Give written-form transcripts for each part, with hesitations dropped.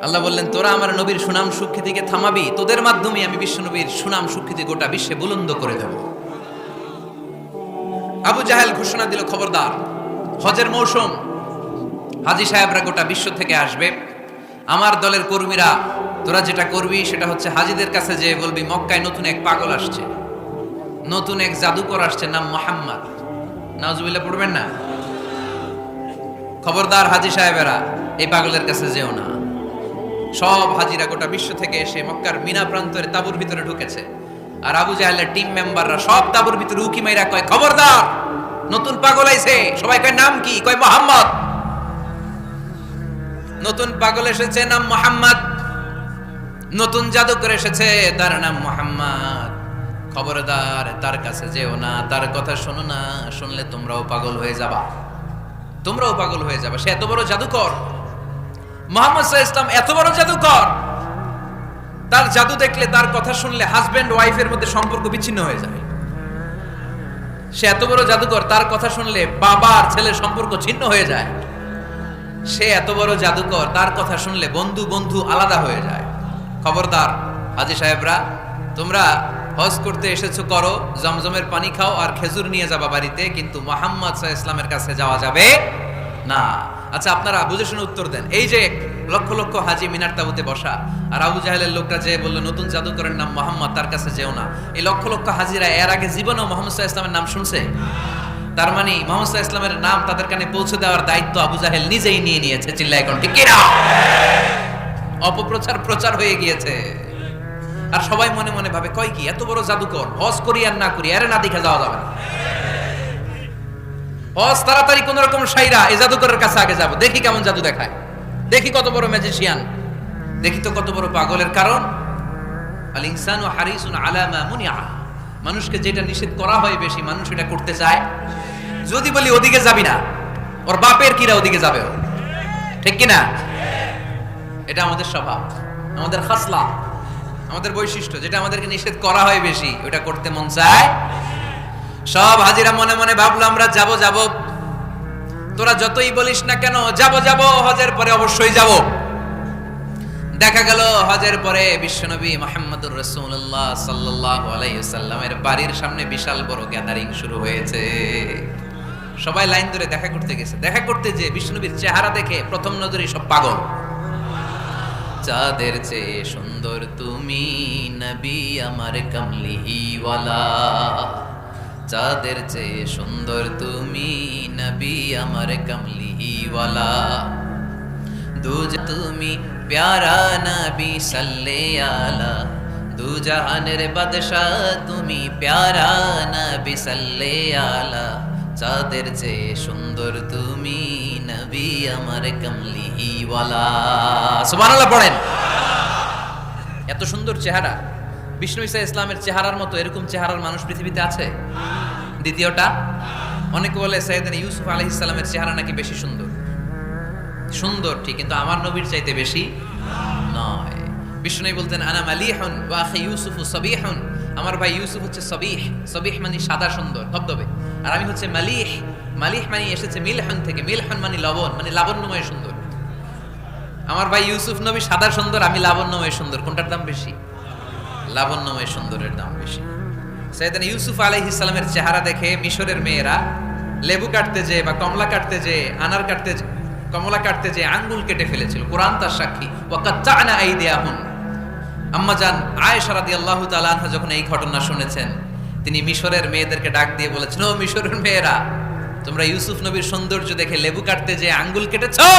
আল্লাহ বললেন, তোরা আমার নবীর সুনাম সুখ্যাতিকে থামাবি, তোদের মাধ্যমে আমি বিশ্ব নবীর সুনাম সুখ্যাতি গোটা বিশ্বে বুলন্দ করে দেব। আবু জাহেল ঘোষণা দিল, খবরদার, হজের মৌসুম, হাজী সাহেবরা গোটা বিশ্ব থেকে আসবে, আমার দলের কর্মীরা তোরা যেটা করবি সেটা হচ্ছে হাজীদের কাছে যেয়ে বলবি মক্কায় নতুন এক পাগল আসছে, নতুন এক জাদুকর আসছে, নাম মুহাম্মদ। নাউজুবিল্লাহ পড়বেন না? খবরদার হাজী সাহেবেরা, এই পাগলের কাছে যেও না। সব হাজিরা গোটা বিশ্ব থেকে এসে মক্কার মিনা প্রান্তরে তাঁবুর ভিতরে ঢুকেছে, আর আবু জাহেলের টিম মেম্বাররা সব তাঁবুর ভিতরে উকি মাইরা কয়, খবরদার, নতুন পাগল আইছে। সবাই কয়, নাম কি? কয়, মুহাম্মদ। নতুন পাগল এসেছে, নাম মুহাম্মদ। নতুন জাদুকর এসেছে, তার নাম মুহাম্মদ। খবরদার, তার কাছে যেও না, তার কথা শোনো না, শুনলে তোমরাও পাগল হয়ে যাবা, তোমরাও পাগল হয়ে যাবা। সে এত বড় জাদুকর, মুহাম্মদ সাল্লাল্লাহু আলাইহি ওয়াসাল্লাম এত বড় জাদুকর, তার জাদু দেখলে, তার কথা শুনলে হাজবেন্ড ওয়াইফের মধ্যে সম্পর্ক বিচ্ছিন্ন হয়ে যায়। সে এত বড় জাদুকর, তার কথা শুনলে বাবা আর ছেলের সম্পর্ক ছিন্ন হয়ে যায়। সে এত বড় জাদুকর, তার কথা শুনলে বন্ধু বন্ধু আলাদা হয়ে যায়। খবরদার হাজী সাহেবরা, তোমরা হজ করতে এসেছো, করো, জমজমের পানি খাও আর খেজুর নিয়ে যাবা বাড়িতে, কিন্তু মুহাম্মদ সাল্লাল্লাহু আলাইহি ওয়াসাল্লামের কাছে যাওয়া যাবে না। আচ্ছা, আপনারা বুঝে শুনে উত্তর দেন। এই যে লক্ষ লক্ষ হাজী মিনার তাঁবুতে বসা, আর আবু জাহেলের লোকটা যে বললো নতুন জাদুকরের নাম মুহাম্মদ, তার কাছে যেও না, এই লক্ষ লক্ষ হাজীরা এর আগে জীবনেও মুহাম্মদ সাল্লাল্লাহু আলাইহি ওয়াসাল্লামের নাম শুনছে? তার মানে মুহাম্মদ সাল্লাল্লাহু আলাইহি ওয়াসাল্লামের নাম তাদের কানে পৌঁছে দেওয়ার দায়িত্ব আবু জাহেল নিজেই নিয়ে নিয়েছে। চিল্লায় এখন ঠিক কিনা? অপপ্রচার প্রচার হয়ে গিয়েছে। আর সবাই মনে মনে ভাবে, কয় কি, এত বড় জাদুকর, হজ করি আর না করি, আরে না দেখে যাওয়া যাবে না। হজ তাড়াতাড়ি কোন রকম সাইরা এই জাদুকরের কাছে আগে যাব, দেখি কেমন জাদু দেখায়, দেখি কত বড় ম্যাজিশিয়ান, দেখি তো কত বড় পাগলের। কারণ আল ইনসানু হারিসুন আলা মা মুনিআ, মানুষকে যেটা নিষেধ করা হয় বেশি, মানুষ এটা করতে চায়। যদি বলি ওদিকে যাবি না, ওর বাপের কিরা ওদিকে যাবে, ঠিক কিনা? এটা আমাদের স্বভাব, আমাদের খাসলা, আমাদের বৈশিষ্ট্য, যেটা আমাদেরকে নিষেধ করা হয় বেশি, ওটা করতে মন চায়। সব হাজিরা মনে মনে ভাবলো, আমরা যাব যাব, তোরা যতই বলিস না কেন যাব যাব, হজের পরে অবশ্যই যাব। দেখা গেল হজের পরে বিশ্বনবী মুহাম্মদুর রাসূলুল্লাহ সাল্লাল্লাহু আলাইহি ওয়াসাল্লামের বাড়ির সামনে বিশাল বড় গ্যাদারিং শুরু হয়েছে। সবাই লাইন ধরে দেখা করতে গেছে। দেখা করতে যে বিশ্বনবীর চেহারা দেখে প্রথম নজরেই সব পাগল। চাঁদের চেয়ে সুন্দর তুমি নবী আমার কামলিওয়ালা, চাঁদের চেয়ে সুন্দর তুমি নবী আমার কামলিওয়ালা, দুজা তুমি প্যারা নবী সাল্লে আলা, দুজাহানের বাদশাহ তুমি প্যারা নবী সাল্লে আলা, চাঁদের চেয়ে সুন্দর তুমি নবী আমার কামলিওয়ালা। সুবহানাল্লাহ পড়েন। এত সুন্দর চেহারা, বিষ্ণু ঈসা ইসলামের চেহারার মতো এরকম চেহারার মানুষ পৃথিবীতে আছে? দ্বিতীয়টা, অনেকে বলে সাইয়েদনা ইউসুফ আলাইহিস সালামের চেহারা নাকি বেশি সুন্দর। সুন্দর ঠিক, কিন্তু আমার নবীর চাইতে বেশি নয়। বিষ্ণু বলতেন, আনা মালিহুন ওয়া আখি ইউসুফু সাবিহুন, আমার ভাই ইউসুফ হচ্ছে সবিহ, সবিহ মানে সাদা সুন্দর ধবধবে, আর আমি হচ্ছে মালিহ, মালিহ মানে এসেছে মিলহন থেকে, মিলহন মানে লবণ, মানে লাবণ্যময় সুন্দর। আমার ভাই ইউসুফ নবী সাদা সুন্দর, আমি লাবণ্যময় সুন্দর। কোনটার দাম বেশি? লাবণ্যময় সুন্দরের দাম বেশি। সাইয়েদনা ইউসুফ আলাইহিস সালামের চেহারা দেখে মিশরের মেয়েরা লেবু কাটতে যে বা কমলা কাটতে যে, আনার কাটতে যে, কমলা কাটতে যে আঙ্গুল কেটে ফেলেছিল। কোরআন তার সাক্ষী। ওয়া কাত্তা'না আইদিয়াহুন। আম্মা জান আয়েশা রাদিয়াল্লাহু তাআলা আনহা যখন এই ঘটনা শুনেছেন, তিনি মিশরের মেয়েদেরকে ডাক দিয়ে বলেছেন, ও মিশরের মেয়েরা, তোমরা ইউসুফ নবীর সৌন্দর্য দেখে লেবু কাটতে যে আঙ্গুল কেটেছো,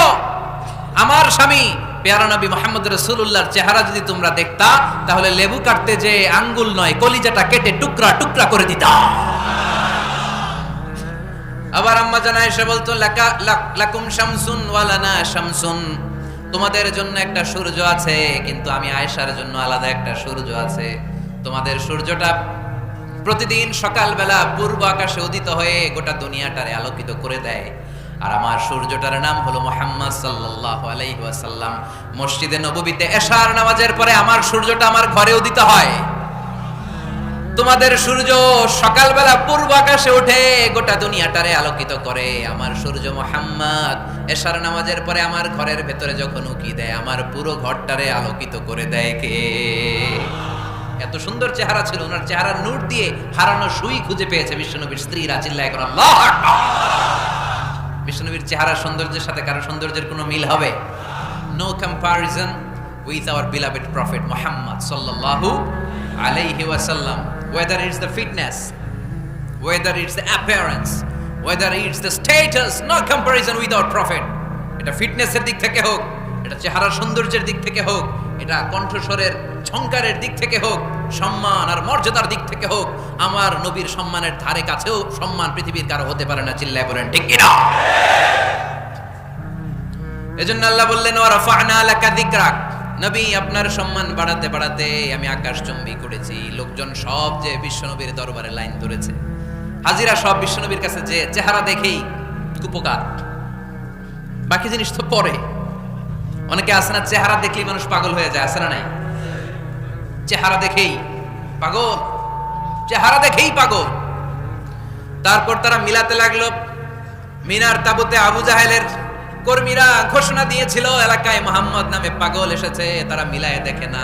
আমার স্বামী পেয়ারা নবী মুহাম্মদ রাসূলুল্লাহর চেহারা যদি তোমরা দেখতা, তাহলে লেবু কাটতে যে আঙ্গুল নয়, কলিজাটা কেটে টুকরা টুকরা করে দিতা। আবার আম্মা জান আয়েশা বলতো, লাকুম শামসুন ওয়া লানা শামসুন, তোমাদের জন্য একটা সূর্য আছে, কিন্তু আমি আয়েশার জন্য আলাদা একটা সূর্য আছে। তোমাদের সূর্যটা প্রতিদিন সকালবেলা পূর্ব আকাশে উদিত হয়ে গোটা দুনিয়াটারে আলোকিত করে দেয়, আর আমার সূর্যটার নাম হলো মুহাম্মদ সাল্লাল্লাহু আলাইহি ওয়াসাল্লাম। মসজিদে নববীতে এশার নামাজের পরে আমার সূর্যটা আমার ঘরে উদিত হয়। তোমাদের সূর্য সকালবেলা পূর্ব আকাশে ওঠে গোটা দুনিয়াটারে আলোকিত করে। আমার সূর্য মুহাম্মদ এশার নামাজের পরে আমার ঘরের ভেতরে যখন উকি দেয় আমার পুরো ঘরটারে আলোকিত করে দেয় কে? এত সুন্দর চেহারা ছিল, ওনার চেহারার নূর দিয়ে হারানো সুই খুঁজে পেয়েছে বিশ্বনবীর স্ত্রীরা। চিল্লায় করে আল্লাহু আকবার। বিশ্বনবীর চেহারার সৌন্দর্যের সাথে কারো সৌন্দর্যের কোনো মিল হবে? No comparison with our beloved prophet Muhammad sallallahu alayhi wasallam. Whether it's the fitness, whether it's the appearance, whether it's the status, no comparison with our prophet. এটা ফিটনেসের দিক থেকে হোক, এটা চেহারার সৌন্দর্যের দিক থেকে হোক, এটা কণ্ঠস্বরের ঝংকারের দিক থেকে হোক, সম্মান আর মর্যাদার দিক থেকে হোক, আমার নবীর সম্মানের ধারে কাছেও সম্মান পৃথিবীর কারো হতে পারে না। চিল্লায় বলেন ঠিক কিনা? এজন্য আল্লাহ বললেন ওয়া রাফা'না লাকা যিকরাক। নবী আপনার সম্মান বাড়াতে বাড়াতে আমি আকাশচুম্বী করেছি। লোকজন সব যে বিশ্বনবীর দরবারে লাইন ধরেছে, হাজিরা সব বিশ্বনবীর কাছে যে চেহারা দেখেই কুপকার, বাকি জিনিস তো পরে। অনেকে আছে না, চেহারা দেখলেই মানুষ পাগল হয়ে যায়, আছে না নাই? চেহারা দেখেই পাগল, চেহারা দেখেই পাগল। তারপর তারা মিলাতে লাগলো। মিনার তাবুতে আবু জাহেলের কর্মীরা ঘোষণা দিয়েছিল এলাকায় মুহাম্মদ নামে পাগল এসেছে। তারা মিলায়ে দেখে না,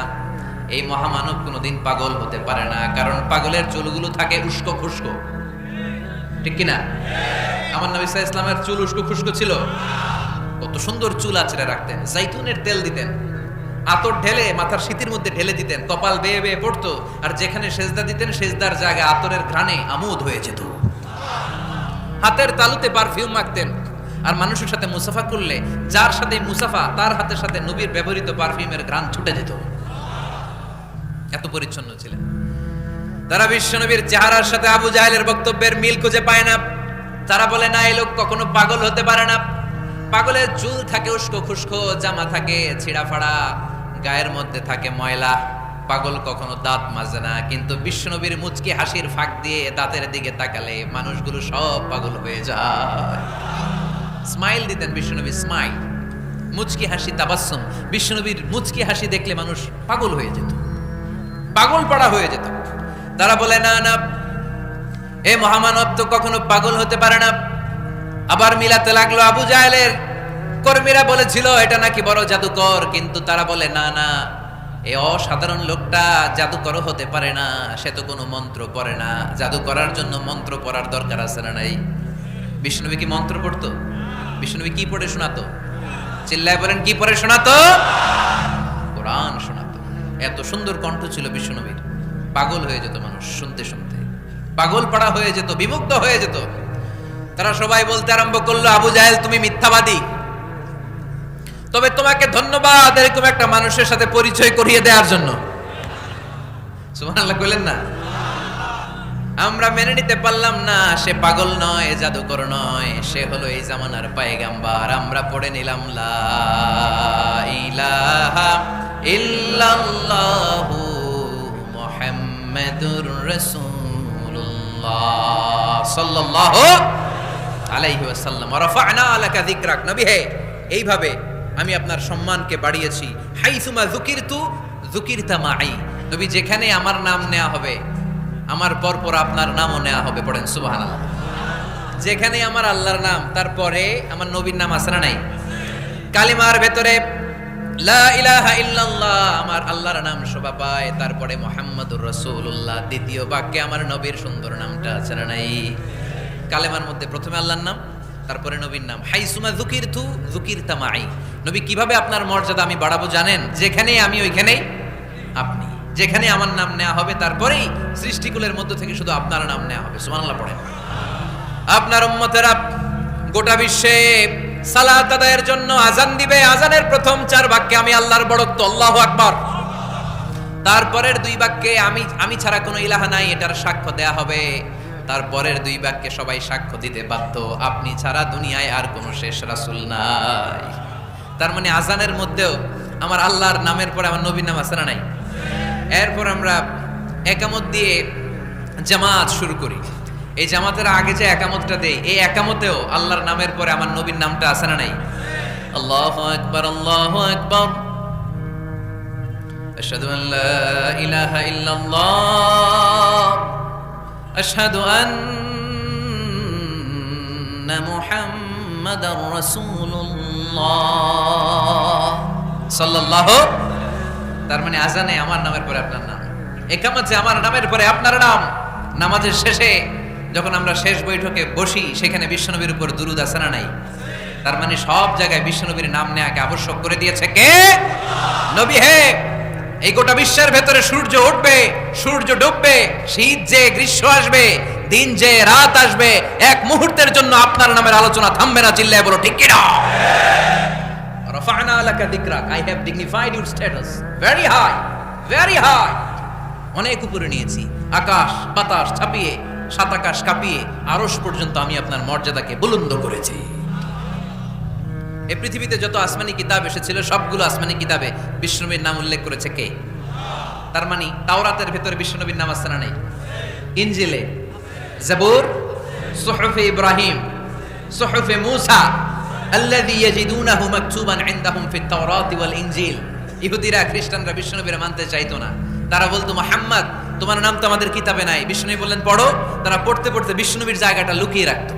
এই মহামানব কোনোদিন পাগল হতে পারে না, কারণ পাগলের চুলগুলো থাকে উস্কো খুস্কো, ঠিক কিনা? আমার নবী সাল্লাল্লাহু আলাইহি ওয়াসাল্লামের চুল উস্কো খুস্কো ছিল? কত সুন্দর চুল আঁচড়ে রাখতেন, জাইতুনের তেল দিতেন, আতর ঢেলে মাথার শীতির মধ্যে ঢেলে দিতেন, কপাল বেয়ে বেয়ে পড়তো, আর যেখানে সেজদা দিতেন সেজদার জায়গা আতরের ঘ্রাণে আমোদ হয়ে যেত। হাতের তালুতে পারফিউম মাখতেন, আর মানুষের সাথে মুসাফা করলে যার সাথে মুসাফা তার হাতের সাথে নবীর ব্যবহৃত পারফিউমের ঘ্রাণ ছুটে যেত। এত পরিচ্ছন্ন ছিলেন তারা। বিশ্বনবীর চেহারার সাথে আবু জাহেলের বক্তব্যের মিল খুঁজে পায় না। তারা বলে না, এই লোক কখনো পাগল হতে পারে না। পাগলের চুল থাকে উস্কো খুস্কো, জামা থাকে ছিঁড়া ফাড়া, গায়ের মধ্যে থাকে ময়লা। পাগল কখনো দাঁত মাজে না। কিন্তু বিশ্বনবীর মুচকি হাসির ফাঁক দিয়ে দাঁতের দিকে তাকালে মানুষগুলো সব পাগল হয়ে যায়। স্মাইল দিতেন বিশ্বনবী, স্মাইল, মুচকি হাসি, তাবাসসুম। বিশ্বনবীর মুচকি হাসি দেখলে মানুষ পাগল হয়ে যেত, পাগল পাড়া হয়ে যেত। তারা বলে না না, এ মহামানব তো কখনো পাগল হতে পারে না। আবার মিলাতে লাগলো। আবু জাহেলের কর্মীরা বলেছিল এটা নাকি বড় জাদুকর, কিন্তু তারা বলে না না, এই অসাধারণ লোকটা জাদুকর হতে পারে না, সে তো কোনো মন্ত্র পড়ে না। জাদু করার জন্য মন্ত্র পড়ার দরকার আছে না নাই? বিষ্ণুবী কি মন্ত্র পড়তো? বিষ্ণুবী কি পড়ে শোনাতো? চিল্লায় বলেন, কি পড়ে শোনাতো? কোরআন শোনাতো। এত সুন্দর কণ্ঠ ছিল বিশ্বনবীর, পাগল হয়ে যেত মানুষ শুনতে শুনতে, পাগল পাড়া হয়ে যেত, বিমুগ্ধ হয়ে যেত। তারা সবাই বলতে আরম্ভ করলো, আবু জাহেল তুমি মিথ্যাবাদী, তবে তোমাকে ধন্যবাদ এরকম একটা মানুষের সাথে পরিচয় করিয়ে দেওয়ার জন্য। সুবহানাল্লাহ কইলেন না? আমরা মেনে নিতে পারলাম না সে পাগল নয়, জাদুকর নয়, সে হলো এই জামানার পয়গাম্বার। আমরা পড়ে নিলাম লা ইলাহা ইল্লাল্লাহু মুহাম্মাদুর রাসূলুল্লাহ সাল্লাল্লাহু আলাইহি ওয়াসাল্লাম। ওয়া রাফা'না লাকা যিকরাক। নবী হে, এইভাবে আমি আপনার সম্মানকে বাড়িয়েছি। হাইসুমা যুকিরতু যুকিরতা মাই। নবী যেখানে আমার নাম নেওয়া হবে, আমার পরপর আপনার নামও নেওয়া হবে। পড়েন সুবহানাল্লাহ। যেখানে আমার আল্লাহর নাম, তারপরে আমার নবীর নাম আছে না নাই? কালিমার ভেতরে লা ইলাহা ইল্লাল্লাহ আমার আল্লাহর নাম শোভা পায়, তারপরে মুহাম্মাদুর রাসূলুল্লাহ দ্বিতীয় বাক্যে আমার নবীর সুন্দর নামটা আছে না নাই? কালেমার মধ্যে প্রথমে আল্লাহর নাম, তারপরে নবীর নাম। হাইসুমা যুকিরতু যুকিরতা মাই। নবী কিভাবে আপনার মর্যাদা আমি বাড়াবো জানেন? যেখানে আমি ওইখানেই আপনি। যেখানে আমার নাম নেওয়া হবে তারপরেই সৃষ্টিকুলের মধ্য থেকে শুধু আপনার নাম নেওয়া হবে। সুবহানাল্লাহ পড়েন। আপনার উম্মতেরা গোটা বিশ্বে সালাত আদায়ের জন্য আজান দিবে। আজানের প্রথম 4 বাক্যে আমি আল্লাহর বড়ত্ব, আল্লাহু আকবার। তারপরের 2 বাক্যে আমি ছাড়া কোনো ইলাহা নাই, এটার সাক্ষ্য দেয়া হবে। তারপরের 2 বাক্যে সবাই সাক্ষ্য দিতে বাধ্য, আপনি ছাড়া দুনিয়ায় আর কোনো শেষ রাসূল নাই। তার মানে আজানের মধ্যেও আমার আল্লাহর নামের পরে আমার নবীর নাম আছে না নাই? এরপর আমরা একামত দিয়ে জামাত শুরু করি। এই জামাতের আগে যে একামতটা দেই, এই একামতেও আল্লাহর নামের পরে আমার নবীর নামটা আছে না নাই? আল্লাহু আকবার, আল্লাহু আকবার। আশহাদু আন লা ইলাহা ইল্লাল্লাহ আশহাদু আন্না মুহাম্মাদার রাসূলুল্লাহ সাল্লাল্লাহু। তার মানে আজানে আমার নামের পরে আপনার নাম, ইকামতে আমার নামের পরে আপনার নাম। নামাজের শেষে যখন আমরা শেষ বৈঠকে বসি সেখানে বিশ্বনবীর উপর দুরূদ আছে না নাই? তার মানে সব জায়গায় বিশ্বনবীর নাম নেওয়াকে আবশ্যক করে দিয়েছে কে? নবী। হে, এই গোটা বিশ্বের ভেতরে সূর্য উঠবে, সূর্য ডুববে, শীত যে গ্রীষ্ম আসবে, দিন যে রাত আসবে, এক মুহূর্তের জন্য আপনার নামের আলোচনা থামবে না। চিল্লায় বলো ঠিক কিনা? রাফা'না লাকা যিকরাক, I have dignified your status very high, very high। অনেক উপরে নিয়েছি, আকাশ বাতাস ছাপিয়ে, সাত আকাশ কাঁপিয়ে আরশ পর্যন্ত আমি আপনার মর্যাদাকে বুলন্দ করেছি। এই পৃথিবীতে যত আসমানি কিতাব এসেছিল সবগুলো আসমানি কিতাবে বিষ্ণুনবীর নাম উল্লেখ করেছে কে? তার মানে তাওরাতের ভেতরে বিষ্ণুনবীর নাম আছে না নাই? ইনজিলে, জাবুর, সুহুফে ইব্রাহিম, সুহুফে মূসা আল্লাযী ইয়াজিদুনাহু মাকতুবান ইনদাহুম ফিত তাওরাতি ওয়াল ইনজিল। ইহুদিরা খ্রিস্টানরা বিষ্ণুনবীর মানতে চাইতো না। তারা বলতো মুহাম্মদ তোমার নাম তো আমাদের কিতাবে নাই। বিষ্ণুনবী বললেন পড়ো। তারা পড়তে পড়তে বিষ্ণুনবীর জায়গাটা লুকিয়ে রাখতো,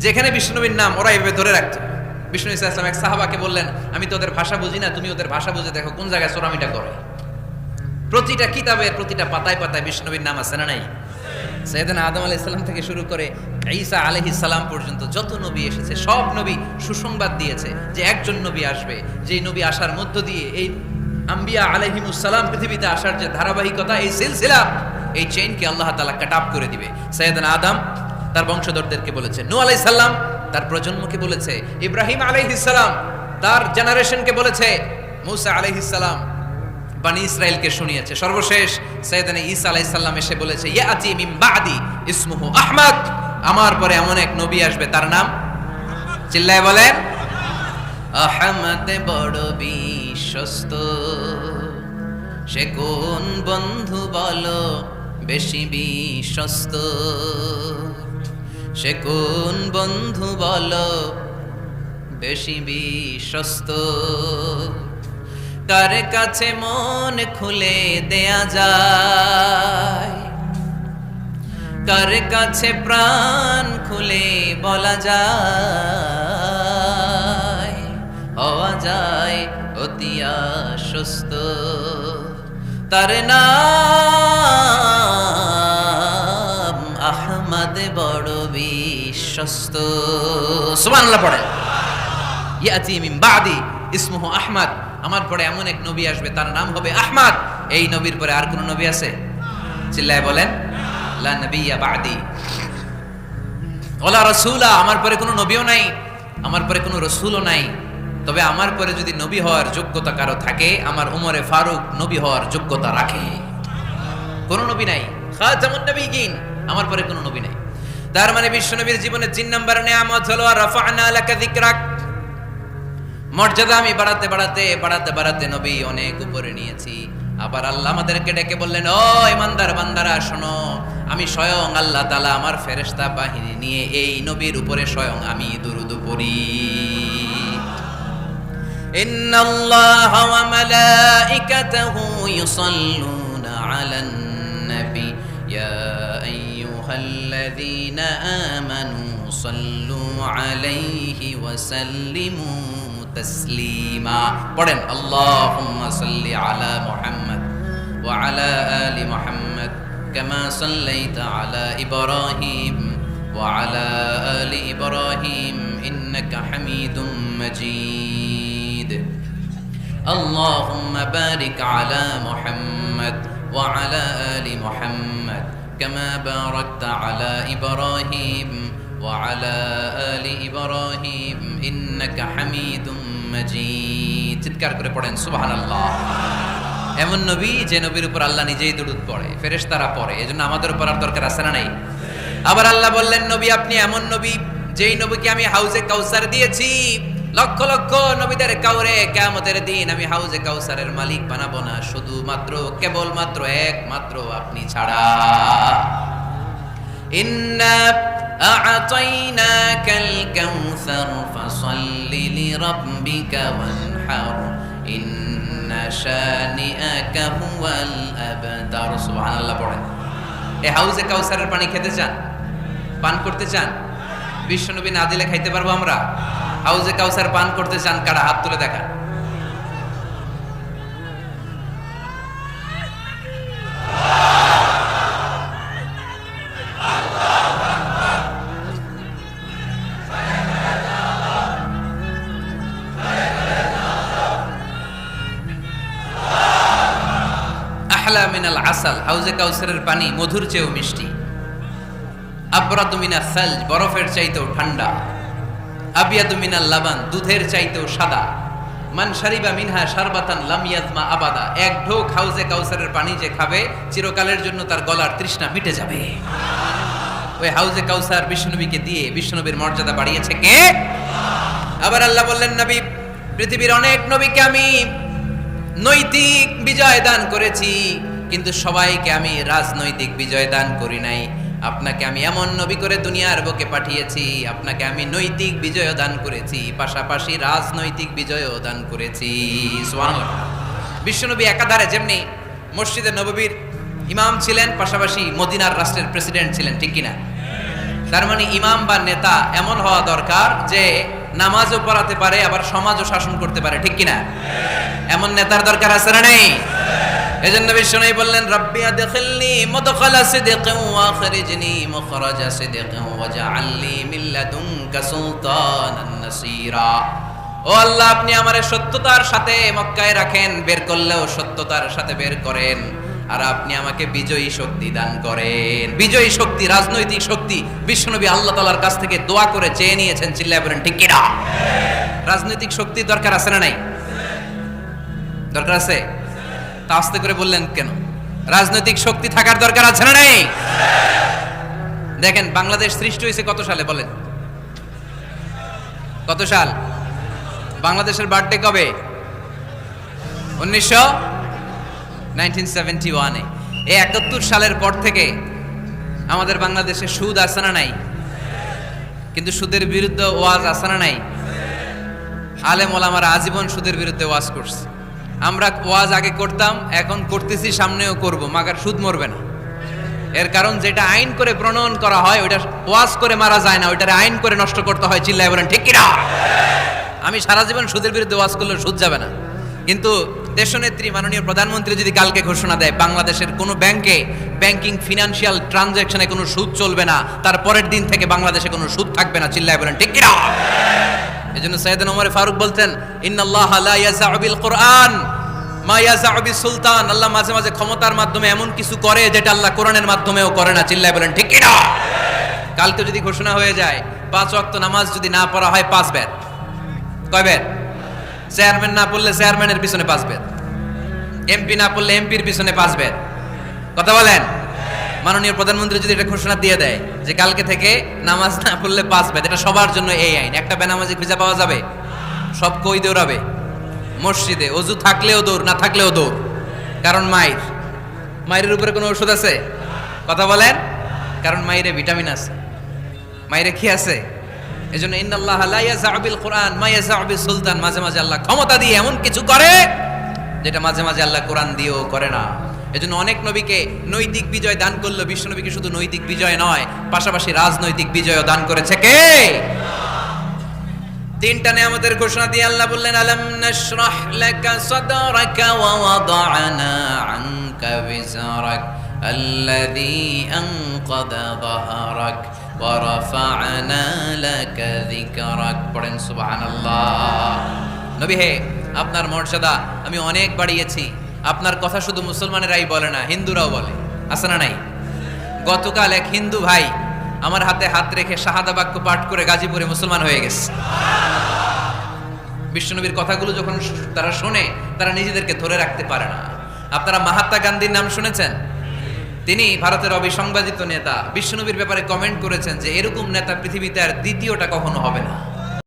যেখানে বিষ্ণুনবীর নাম ওরা এভাবে ধরে রাখতো। বিষ্ণু ইসা ইসলাম এক সাহাবাকে বললেন আমি তো ওদের ভাষা বুঝি না, তুমি ওদের ভাষা বুঝে দেখো কোন জায়গায় চোরামিটা করে। প্রতিটা কিতাবের প্রতিটা পাতায় পাতায় বিষ্ণুনবীর নাম আছে না নাই? সাইয়েদনা আদম আলাইহিস সালাম থেকে শুরু করে ঈসা আলাইহিস সালাম পর্যন্ত যত নবী এসেছে সব নবী সুসংবাদ দিয়েছে যে একজন নবী আসবে, যেই নবী আসার মধ্য দিয়ে এই আম্বিয়া আলাইহিমুস সালাম পৃথিবীতে আসার যে ধারাবাহিকতা, এই সিলসিলা, এই চেইনকে আল্লাহ তাআলা কাট আপ করে দিবে। সাইয়েদনা আদম তার বংশধরদেরকে বলেছে, নূহ আলাইহিস সালাম তার প্রজন্মকে বলেছে, ইব্রাহিম আলাইহিস সালাম তার জেনারেশনকে বলেছে, মূসা আলাইহিস সালাম বনি ইসরাইলকে শুনিয়েছে। সর্বশেষ সাইয়েদনা ঈসা আলাইহিস সালাম এসে বলেছে ইয়াতি মিন বাদি ইসমুহু আহমদ, আমার পরে এমন এক নবী আসবে তার নাম, চিল্লায় বলেন আহমদ বড় বিশ্বস্ত, সে কোন বন্ধু বলো বেশি বিশ্বস্ত, সে কোন বন্ধু বলো বেশি বিশ্বস্ত, কার কাছে মন খুলে দেয়া যায়, কার কাছে প্রাণ খুলে বলা যায়, হওয়া যায় অতি আশ্বস্ত, তার নাম আহমদ বড় বিশ্বস্ত। সুবহানাল্লাহ পড়ে। ইয়াতি মিন বাদি ইসমুহু আহমদ, আমার পরে এমন এক নবী আসবে তার নাম হবে আহমদ। এই নবীর পরে আর কোন নবী আছে? চিল্লায় বলেন লা নবিয়্যা বাদি ওয়ালা রাসূলা, আমার পরে কোনো নবীও নাই, আমার পরে কোনো রাসূলও নাই। তবে আমার পরে যদি নবী হওয়ার যোগ্যতা কারো থাকে, আমার উমরে ফারুক নবী হওয়ার যোগ্যতা রাখে। কোন নবী নাই, খাতামুন নবিয়্যিন, আমার পরে কোনো নবী নাই। তার মানে বিশ্বনবীর জীবনের 3 নম্বর নিয়ামত হলো রাফা'না লাকা যিকরাক, মর্যাদা আমি বাড়াতে বাড়াতে বাড়াতে বাড়াতে নবী অনেক উপরে নিয়েছি। আবার আল্লাহ আমাদেরকে ডেকে বললেন, ও ইমানদার বান্দারা শোনো, আমি স্বয়ং আল্লাহ তাআলা আমার ফেরেশতা বাহিনী নিয়ে এই নবীর উপরে স্বয়ং আমি দুরূদ পড়ি। ইন্নাল্লাহা ওয়া মালাইকাতাহু ইউসাল্লুনা আলান নবী ইয়া আইয়ুহাল্লাযীনা আমানু সাল্লু আলাইহি ওয়া সাল্লিমু তাসলিমা। পড়েন আল্লাহুম্মা সাল্লি আলা মুহাম্মদ ওয়া আলা আলি মুহাম্মদ কামা সাল্লাইতা আলা ইব্রাহিম ওয়া আলা আলি ইব্রাহিম ইন্নাকা হামিদুম মাজিদ। আল্লাহুম্মা বারিক আলা মুহাম্মদ ওয়া আলা আলি মুহাম্মদ কামা বারাকতা আলা ইব্রাহিম وعلى آل إبراهيم إنك حميد مجيد। চিৎকার করে পড়েন সুবহানাল্লাহ। এমন নবী যে নবীর উপর আল্লাহ নিজেই দুরূদ পড়ে, ফেরেশতারা পড়ে, এজন্য আমাদের উপর আর দরকার আছে না নাই? আবার আল্লাহ বললেন নবী আপনি এমন নবী যেই নবীকে আমি হাউজে কাউসার দিয়েছি, লক্ষ লক্ষ নবীদের কাউরে কিয়ামতের দিন আমি হাউজে কাউসারের মালিক বানাবো না, শুধুমাত্র কেবলমাত্র একমাত্র আপনি ছাড়া। ইন্না আ'তাইনাকাল কাউসার ফাসাল্লি লিরাব্বিকা ওয়ানহার ইন্না শানিআকা হুয়াল আবতার। সুবহানাল্লাহ পড়েন। এই হাউজে কাউসারের পানি খেতে চান, পান করতে চান? বিশ্বনবী না দিলে খাইতে পারবো আমরা? হাউজে কাউসার পান করতে চান কারা? হাত তুলে দেখান। আহলা মিনাল আসাল, হাউজে কাউসারের পানি মধুর চেয়েও মিষ্টি। আবরাদু মিনাস সালজ, বরফের চাইতেও ঠান্ডা। আবিয়াদু মিনাল লাবান, দুধের চাইতেও সাদা। মান শারিবা মিনহা শারবাতান লাম ইয়াজমা আবাদা, এক ঢোক হাউজে কাউসারের পানি যে খাবে চিরকালের জন্য তার গলার তৃষ্ণা মিটে যাবে। ওই হাউজে কাউসার বিশ্বনবীকে দিয়ে বিশ্বনবীর মর্যাদা বাড়িয়েছে কে? আবার আল্লাহ বললেন, নবী, পৃথিবীর অনেক নবীকে আমি নৈতিক বিজয় দান করেছি, কিন্তু সবাইকে আমি রাজনৈতিক বিজয় দান করি নাই। আপনাকে আমি এমন নবী করে দুনিয়ার বুকে পাঠিয়েছি, আপনাকে আমি নৈতিক বিজয় দান করেছি, পাশাপাশি রাজনৈতিক বিজয় দান করেছি। সুবহানাল্লাহ। বিশ্বনবী একাধারে যেমনি মসজিদে নববীর ইমাম ছিলেন, পাশাপাশি মদিনার রাষ্ট্রের প্রেসিডেন্ট ছিলেন, ঠিক কিনা? তার মানে ইমাম বা নেতা এমন হওয়া দরকার যে নামাজও পড়াতে পারে, আবার সমাজও শাসন করতে পারে, ঠিক কিনা? এমন নেতার দরকার আছে না নেই? এজন্য বিশ্বনবী বললেন, রাব্বি আদখিলনি মুদখালা সিদকিন ওয়া আখরিজনি মুখরাজা সিদকিন ওয়াজআলনি মিন লাদুনকা সুলতানান নাসীরা। ও আল্লাহ, আপনি আমারে সত্যতার সাথে মক্কায় রাখেন, বের করলেও সত্যতার সাথে বের করেন, আর আপনি আমাকে বিজয়ী শক্তি দান করেন। বিজয়ী শক্তি, রাজনৈতিক শক্তি বিশ্বনবী আল্লাহ তাআলার কাছ থেকে দোয়া করে চেয়ে নিয়েছেন। চিল্লায় বলেন ঠিক কিনা? রাজনৈতিক শক্তির দরকার আছে না নাই? দরকার আছে। তা আস্তে করে বললেন কেন? রাজনৈতিক শক্তি থাকার দরকার আছে না নাই? দেখেন, বাংলাদেশ সৃষ্টি হয়েছে কত সালে বলেন? কত সাল? বাংলাদেশের বার্থডে কবে? 1971-এ। এই 71 সালের পর থেকে আমাদের বাংলাদেশে সুদ আছে না নাই? কিন্তু সুদের বিরুদ্ধে ওয়াজ আছে না নাই? আলেম ওলামারা আজীবন সুদের বিরুদ্ধে ওয়াজ করছে। আমরা ওয়াজ আগে করতাম, এখন করতেছি, সামনেও করব, মাগার সুদ মরবে না। এর কারণ যেটা আইন করে প্রণয়ন করা হয় ওইটা ওয়াজ করে মারা যায় না, ওইটারে আইন করে নষ্ট করতে হয়। চিল্লায় বলেন ঠিক কিনা? আমি সারা জীবন সুদের বিরুদ্ধে ওয়াজ করলে সুদ যাবে না, কিন্তু দেশনেত্রী মাননীয় প্রধানমন্ত্রী যদি কালকে ঘোষণা দেয় বাংলাদেশের কোনো ব্যাংকে ব্যাংকিং ফিনান্সিয়াল ট্রানজাকশনে কোনো সুদ চলবে না, তার পরের দিন থেকে বাংলাদেশে কোনো সুদ থাকবে না। চিল্লায় বলেন ঠিক কিনা? এজন্য সাইয়েদনা ওমর ফারুক বলতেন, ইন্নাল্লাহা লা ইয়াযাউ বিল কুরআন মা ইয়াযাউ বিস সুলতান। আল্লাহ মাঝে মাঝে ক্ষমতার মাধ্যমে এমন কিছু করে যেটা আল্লাহ কোরআনের মাধ্যমেও করে না। চিল্লায় বলেন ঠিক কিনা? কালকে যদি ঘোষণা হয়ে যায় 5 ওয়াক্ত নামাজ যদি না পড়া হয় 5 বেদ। কয় বেদ? চেয়ারম্যান না পড়লে চেয়ারম্যানের পিছনে 5 বেদ, এমপি না পড়লে এমপির পিছনে 5 বেদ। কথা বলেন? মাননীয় প্রধানমন্ত্রী যদি এটা ঘোষণা দিয়ে দেয় যে কালকে থেকে নামাজ না পড়লে 5 বেদ, এটা সবার জন্য এই আইন। একটা বেনামাজি খুঁজে পাওয়া যাবে? সব কই দৌড়াবে মসজিদে, অজু থাকলেও দৌড়, না থাকলেও দৌড়। কারণ মায়ের উপরে কোনো ওষুধ আছে? কথা বলেন? কারণ মায়েরে ভিটামিন আছে, মায়েরে কি আছে? এজন্য ইন্নাল্লাহা লা ইয়াযাউ বিল কুরআন মা ইয়াযাউ বিস সুলতান। মাঝে মাঝে আল্লাহ ক্ষমতা দিয়ে এমন কিছু করে যেটা মাঝে মাঝে আল্লাহ কোরআন দিয়েও করে না। এজন্য অনেক নবীকে নৈতিক বিজয় দান করলো, বিশ্ব নবীকে শুধু নৈতিক বিজয় নয়, পাশাপাশি রাজনৈতিক বিজয়ও দান করেছে কে? 3টা নিয়ামতের ঘোষণা দিয়ে আল্লাহ বললেন, আলাম নাশরাহ লাকা সাদরাকা ওয়া ওয়াদা'না আনকা বিজরাক আল্লাযী আনকাদা যাহরাক ওয়া রাফা'না লাকা যিকরাক। পড়েন সুবহানাল্লাহ। নবী হে, আপনার মর্যাদা আমি অনেক বাড়িয়েছি। আপনার কথা শুধু মুসলমানেরাই বলে না, হিন্দুরাও বলে। আছে না নাই? গতকাল এক হিন্দু ভাই আমার হাতে হাত রেখে শাহাদা বাক্য পাঠ করে গাজীপুরে মুসলমান হয়ে গেছে। বিশ্বনবীর কথাগুলো যখন তারা শোনে, তারা নিজেদেরকে ধরে রাখতে পারে না। আপনারা মহাত্মা গান্ধীর নাম শুনেছেন? তিনি ভারতের অবিসংবাদিত নেতা। বিশ্বনবীর ব্যাপারে কমেন্ট করেছেন যে এরকম নেতা পৃথিবীতে আর দ্বিতীয়টা কখনো হবে না।